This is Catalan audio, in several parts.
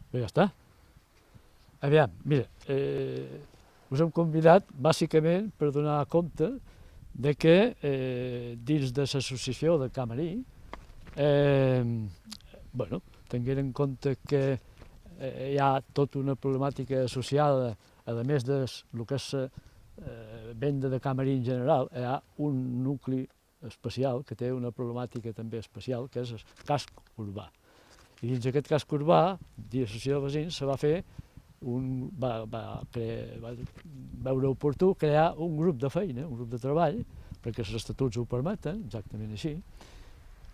Però ja està. Aviam, mira, us hem convidat bàsicament per donar compte de que dins de l'associació de Camarí tinguent en compte que hi ha tota una problemàtica associada, a més de lo que és venda de Camarí en general, hi ha un nucli especial que té una problemàtica també especial, que és el casc urbà. I dins d'aquest casc urbà, l'associació de veïns se va fer va veure oportú crear un grup de feina, un grup de treball, perquè els estatuts ho permeten, exactament així,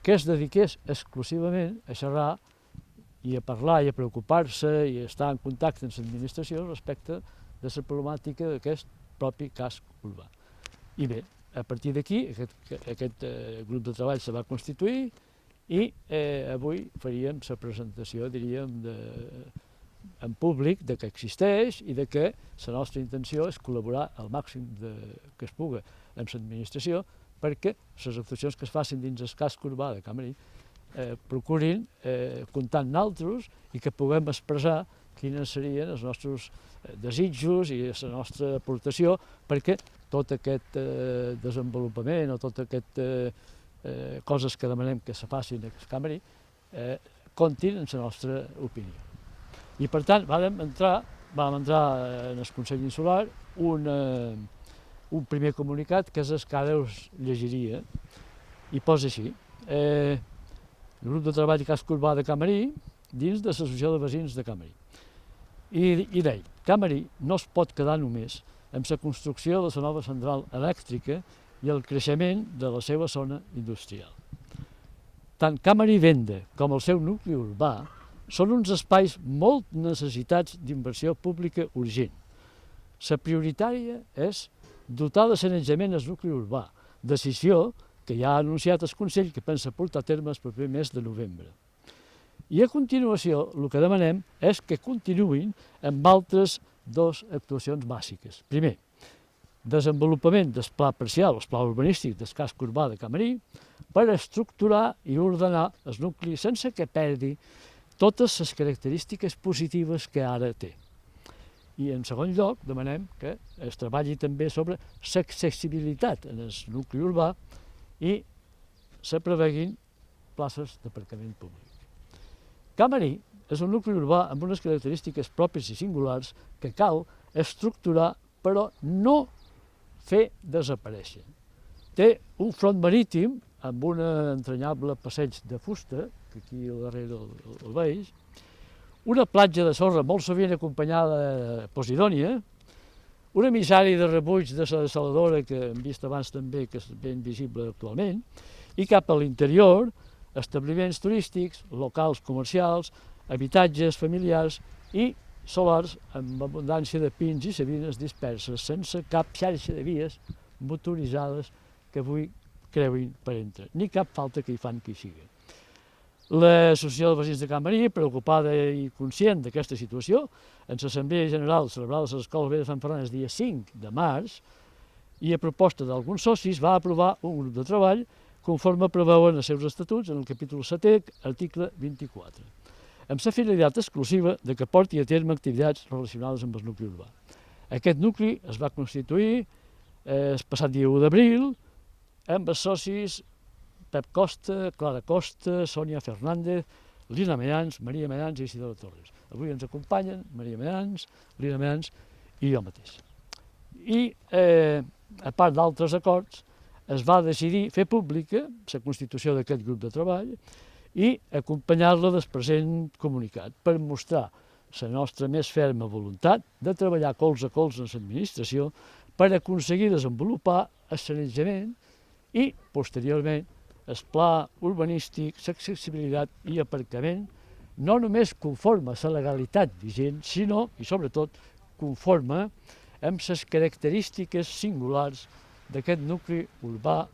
que es dediqués exclusivament a xerrar i a parlar i a preocupar-se i a estar en contacte amb l'administració respecte de la problemàtica d'aquest propi casc urbà. I bé, a partir d'aquí, aquest grup de treball se va constituir i avui faríem la presentació, diríem, en públic de que existeix i de que la nostra intenció és col·laborar al màxim que es puga amb l'administració perquè les actuacions que es facin dins el casc urbà de Camarí procurin comptar amb nosaltres i que puguem expressar quins serien els nostres desitjos i la nostra aportació perquè tot aquest desenvolupament o tot aquestes coses que demanem que se facin a Camarí comptin en la nostra opinió. I per tant vam entrar en el Consell Insular un primer comunicat que és el que ara us llegiria i posa així: el grup de treball casc urbà de Camarí dins de l'associació de veïns de Camarí. I deia, Camarí no es pot quedar només amb la construcció de la nova central elèctrica i el creixement de la seva zona industrial. Tant Camarí Venda com el seu nucli urbà són uns espais molt necessitats d'inversió pública urgent. La prioritària és dotar de sanejament el nucli urbà, decisió que ja ha anunciat el Consell que pensa portar a terme el proper mes de novembre. I a continuació el que demanem és que continuïn amb altres dues actuacions bàsiques. Primer, desenvolupament del pla parcial, el pla urbanístic del casc urbà de Camarí, per estructurar i ordenar el nucli sense que perdi totes les característiques positives que ara té. I en segon lloc demanem que es treballi també sobre l'accessibilitat en el nucli urbà i se preveguin places d'aparcament públic. Camarí és un nucli urbà amb unes característiques pròpies i singulars que cal estructurar però no fer desaparèixer. Té un front marítim amb un entranyable passeig de fusta, que aquí al darrere el veig, una platja de sorra molt sovint acompanyada de posidònia, un emissari de rebuig de la desaladora que hem vist abans també, que és ben visible actualment, i cap a l'interior, establiments turístics, locals comercials, habitatges familiars i solars amb abundància de pins i savines disperses, sense cap xarxa de vies motoritzades que avui creuin per entre, ni cap falta que hi fan que hi sigui. L'Associació de Veïns de Camarí, preocupada i conscient d'aquesta situació, en l'Assemblea General celebrada a l'Escola Vella de Sant Ferran el dia 5 de març, i a proposta d'alguns socis va aprovar un grup de treball conforme preveuen els seus estatuts en el capítol 7è, article 24, amb la finalitat exclusiva de que porti a terme activitats relacionades amb el nucli urbà. Aquest nucli es va constituir el passat dia 1 d'abril amb els socis Pep Costa, Clara Costa, Sònia Fernández, Lina Means, Maria Means i Isidora Torres. Avui ens acompanyen Maria Means, Lina Means i jo mateix. I, a part d'altres acords, es va decidir fer pública la constitució d'aquest grup de treball i acompanyar-la del present comunicat per mostrar la nostra més ferma voluntat de treballar colze a colze amb l'administració per aconseguir desenvolupar el sanejament i, posteriorment, el pla urbanístic, l'accessibilitat i aparcament, no només conforme a la legalitat vigent, sinó, i sobretot, conforme amb les característiques singulars d'aquest nucli urbà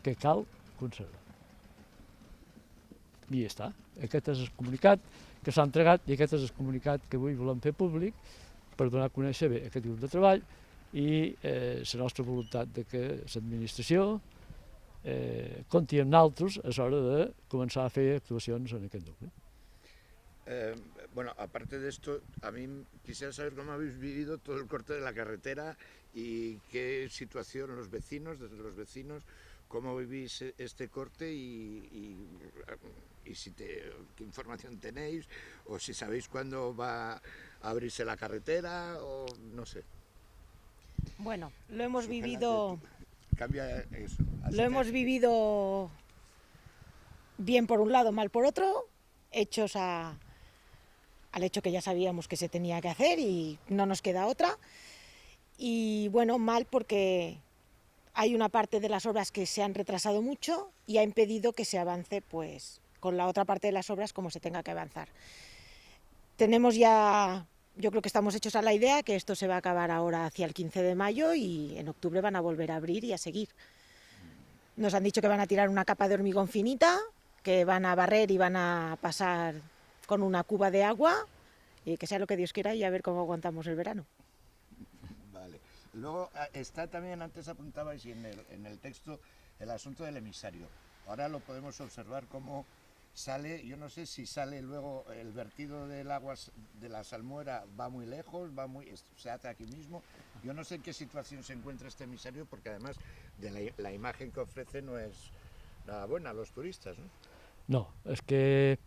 que cal conservar. I ja està. Aquest és el comunicat que s'ha entregat i aquest és el comunicat que avui volem fer públic per donar a conèixer bé aquest grup de treball i la nostra voluntat de que l'administració compti amb nosaltres a l'hora de començar a fer actuacions en aquest nucli. Bueno, aparte de esto, a mí quisiera saber cómo habéis vivido todo el corte de la carretera y qué situación los vecinos, desde los vecinos, cómo vivís este corte y si qué información tenéis o si sabéis cuándo va a abrirse la carretera o no sé. Bueno, lo hemos vivido bien por un lado, mal por otro, hechos al hecho que ya sabíamos que se tenía que hacer y no nos queda otra. Y bueno, mal porque hay una parte de las obras que se han retrasado mucho y ha impedido que se avance pues con la otra parte de las obras como se tenga que avanzar. Tenemos ya, yo creo que estamos hechos a la idea que esto se va a acabar ahora hacia el 15 de mayo y en octubre van a volver a abrir y a seguir. Nos han dicho que van a tirar una capa de hormigón finita, que van a barrer y van a pasar con una cuba de agua y que sea lo que Dios quiera y a ver cómo aguantamos el verano. Vale. Luego está también, antes apuntabais en el texto, el asunto del emisario. Ahora lo podemos observar cómo sale, yo no sé si sale luego el vertido del agua de la salmuera, va muy lejos, se hace aquí mismo. Yo no sé en qué situación se encuentra este emisario porque además de la imagen que ofrece no es nada buena a los turistas, ¿no? No, es que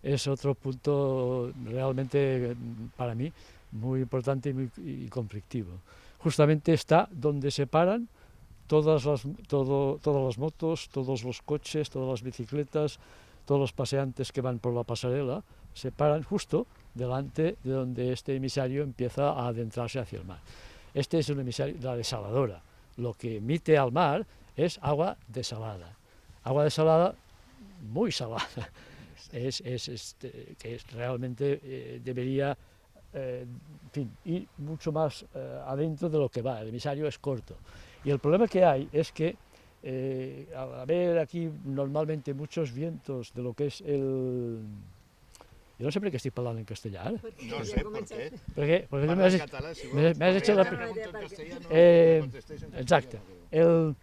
es otro punto realmente para mí muy importante y conflictivo. Justamente está donde se paran todas las motos, todos los coches, todas las bicicletas, todos los paseantes que van por la pasarela, se paran justo delante de donde este emisario empieza a adentrarse hacia el mar. Este es un emisario, la desaladora. Lo que emite al mar es agua desalada muy salada, que realmente debería en fin, ir mucho más adentro de lo que va. El emisario es corto. Y el problema que hay es que al haber aquí normalmente muchos vientos de lo que es el... Jo no sé per què estic parlant en castellà, ara. No sé per què. Perquè tu m'has hecho la... Exacte. El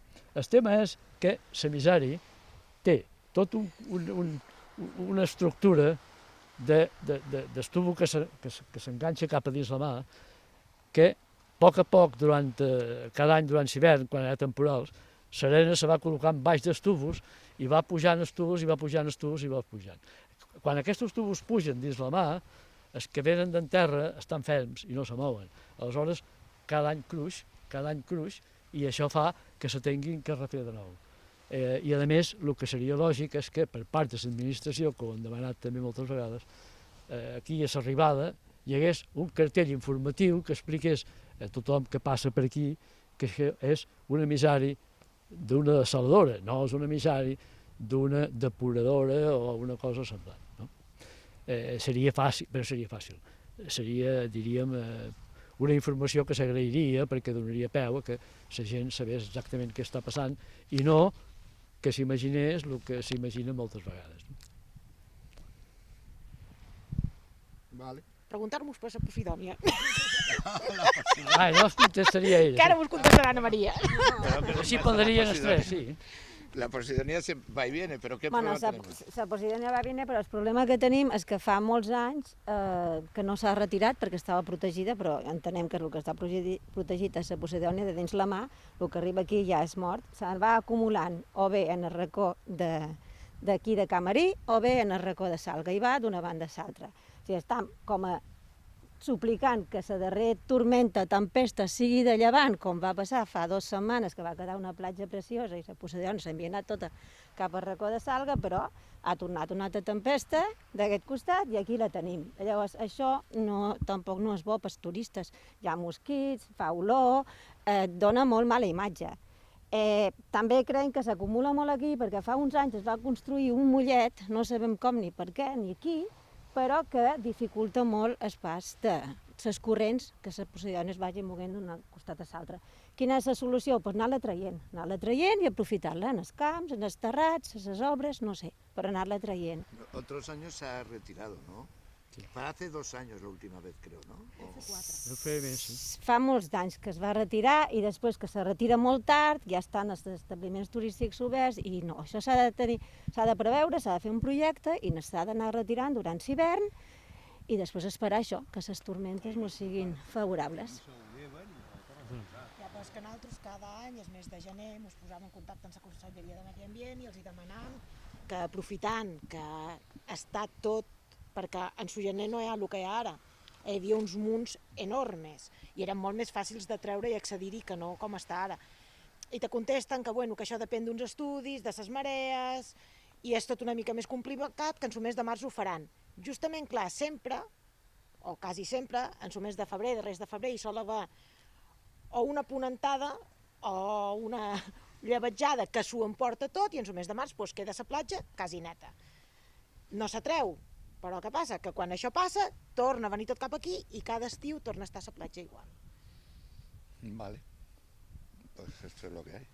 tema és que l'emissari té tot una estructura d'estubo que s'enganxa cap a dins la mà, que a poc, cada any durant l'hivern, quan hi ha temporals, l'arena se va col·locant baix dels tubos i va pujant els tubos i va pujant els tubos i va pujant. Quan aquests tubos pugen dins la mà, els que venen d'en terra estan ferms i no se mouen. Aleshores, cada any cruix, i això fa que se tinguin que refer de nou. I a més, el que seria lògic és que per part de l'administració, com hem demanat també moltes vegades, aquí a l'arribada hi hagués un cartell informatiu que expliqués a tothom que passa per aquí que és un emissari d'una desaladora, no és un emissari d'una depuradora o una cosa semblant. No? Seria fàcil, però seria fàcil. Seria, diríem, una informació que s'agrairia perquè donaria peu a que la gent sabés exactament què està passant i no que s'imaginés el que s'imagina moltes vegades. Vale. Preguntar-vos per la Posidònia. No us contestaria ella. Que ara vos contestarà Ana Maria. Així podrien els tres, sí. La Posidonia va y viene, pero ¿qué problema tenemos? La Posidonia va i viene, però el problema que tenim és que fa molts anys que no s'ha retirat perquè estava protegida, però entenem que el que està protegit és la Posidonia de dins la mà, el que arriba aquí ja és mort, se'n va acumulant o bé en el racó d'aquí de Camarí o bé en el racó de Salga, i va d'una banda a l'altra. O sigui, estem com a suplicant que la darrera tormenta, tempesta, sigui de llevant, com va passar fa 2 setmanes, que va quedar una platja preciosa i la Posidonia s'havia anat tota cap al racó de Salga, però ha tornat una altra tempesta d'aquest costat i aquí la tenim. Llavors, això tampoc no és bo pels turistes. Hi ha mosquits, fa olor, dona molt mala imatge. També creiem que s'acumula molt aquí perquè fa uns anys es va construir un mollet, no sabem com ni per què, ni aquí, però que dificulta molt el pas de les corrents que les Posidònies vagin moguent d'un costat a l'altre. Quina és la solució? Pues anar-la traient i aprofitar-la en els camps, en els terrats, en les obres, no sé, per anar-la traient. Otros años se ha retirado, ¿no? Para hace 2 años la última vez, creo, ¿no? Deu fer més, sí. Fa molts d'anys que es va retirar i després que se retira molt tard, ja estan els establiments turístics oberts i no, això s'ha de preveure, s'ha de fer un projecte i s'ha d'anar retirant durant l'hivern i després esperar això, que les tormentes no siguin favorables. Ja, però és que nosaltres cada any, el mes de gener, ens posàvem en contacte amb la Conselleria de Medi Ambient i els hi demanàvem que aprofitant que està tot, perquè en Sugener no hi ha el que hi ha ara, hi havia uns munts enormes i eren molt més fàcils de treure i accedir-hi que no com està ara. I te contesten que, bueno, que això depèn d'uns estudis, de les marees, i és tot una mica més complicat, que en el mes de març ho faran. Justament, clar, sempre, o quasi sempre, en el mes de febrer, darrers de febrer, hi sol haver o una ponentada o una llevatjada que s'ho emporta tot i en el mes de març doncs, queda la platja quasi neta. No s'atreu, però què passa? Que quan això passa, torna a venir tot cap aquí i cada estiu torna a estar a la platja igual. Vale. Pues esto es lo que hay.